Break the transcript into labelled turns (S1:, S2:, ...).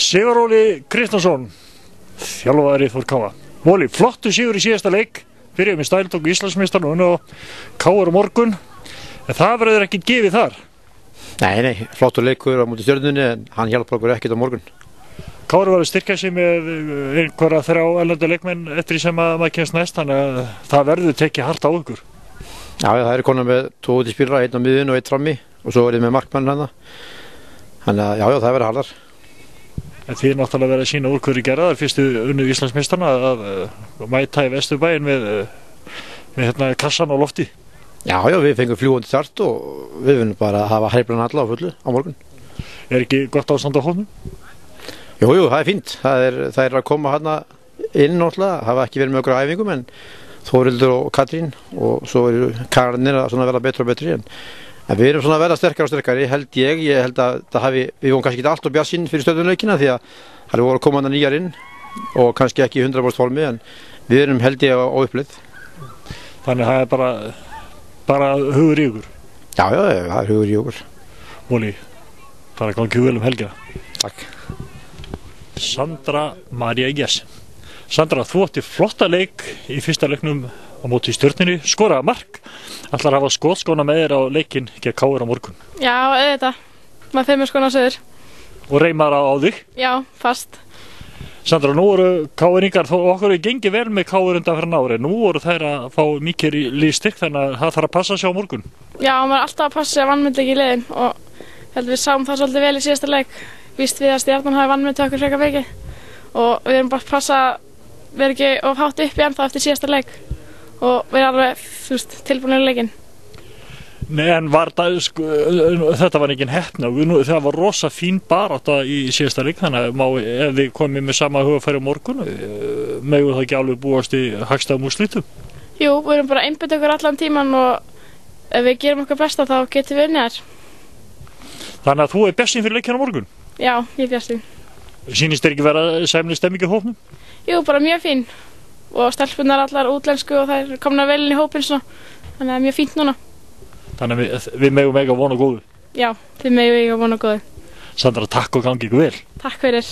S1: Sigur Óli Kristjánsson, þjálfari Þór Káa. Óli, flottu sigur í síðasta leik, byrjuðu með stæl, tóku Íslandsmeistar og Káar á morgun, en það verður ekkert gefið þar.
S2: Nei, flottur leikur á móti Stjörnunni, en hann hjálpar okkur ekkert á morgun.
S1: Káar var að styrkja sig með einhverja 3 erlenda leikmenn eftir því sem að maður kemst næst, þannig að það verður tekið hart á ykkur.
S2: Já, það eru konar með 2 útispílara, 1 á miðjunni og 1 frammi, og svo verið með markmann hana. Þannig að já, það verður harðar.
S1: En þið náttúrulega verið að sína úr hverju gerðar fyrstu unnu Íslandsmeistarana að mæta í Vesturbæinn með kassan á lofti.
S2: Já, við fengum fljúgandi start og við viljum bara hafa hreiflan alla á fullu á morgun.
S1: Er ekki gott ástand á hópnum?
S2: Jú, það er fínt. Það er að koma hana inn náttúrulega, hafa ekki verið með okkur æfingum, en Þórildur og Katrín og svo eru Karinir að verða betri og betri. En við erum svona að verða sterkari og sterkari, ég held að við vorum kannski ekki allt á bjassinn fyrir stöðunleikina því að það voru að koma hana nýjar inn og kannski ekki 100% formi, en við erum held ég á uppleið.
S1: Þannig að það er bara hugur í ykkur?
S2: Já, það er hugur í ykkur.
S1: Óli, bara gangi vel helgina.
S2: Takk.
S1: Sandra María Jess. Sandra, þú átti flotta leik í fyrsta leiknum á móti Stjörnunni, skoraði mark. Ætlar að hafa skotskóna með þér á leikinn gegn Káar á morgun?
S3: Já, auðvitað. Maður fer með skóna á söður.
S1: Og reymar á þig?
S3: Já, fast.
S1: Sandra, nú eru Káaringar, okkur er gengið vel með Káar undanfarna ári. Nú voru þær að fá mikið liðstyrk, þannig að það þarf að passa sig á morgun.
S3: Já, maður er alltaf að passa sig að vannmynda ekki í liðin og heldur við sáum það svolítið vel í síðasta leik. Víst við að Stjarnan hafi vannmyndið okkur frekar mikið og við erum bara að passa við erum ekki of hátt uppi ennþá eftir síðasta leik og við erum alveg tilbúinir í leikinn.
S1: Nei, en þetta var engin heppni, það var rosa fín barátta í síðasta leik, þannig að ef þið komið með sama hugafæri á morgun, megum það ekki alveg búast í hagstæðum úrslitum?
S3: Jú, við erum bara að einbeita okkur allan tíman og ef við gerum okkar besta þá getum við unnið þær.
S1: Þannig að þú er bestin fyrir leikinn á morgun?
S3: Já, ég er bestin.
S1: Sýnist þér ekki vera sæmileg stemming í hópnum?
S3: Jú, bara mjög fín og stelpunar allar útlensku og þær komna vel inn í hópinn svona, þannig að það er mjög fínt núna.
S1: Þannig að við megum eiga vona góðu?
S3: Já, við megum eiga vona góðu.
S1: Sandra, takk og gangi ykkur vel.
S3: Takk fyrir.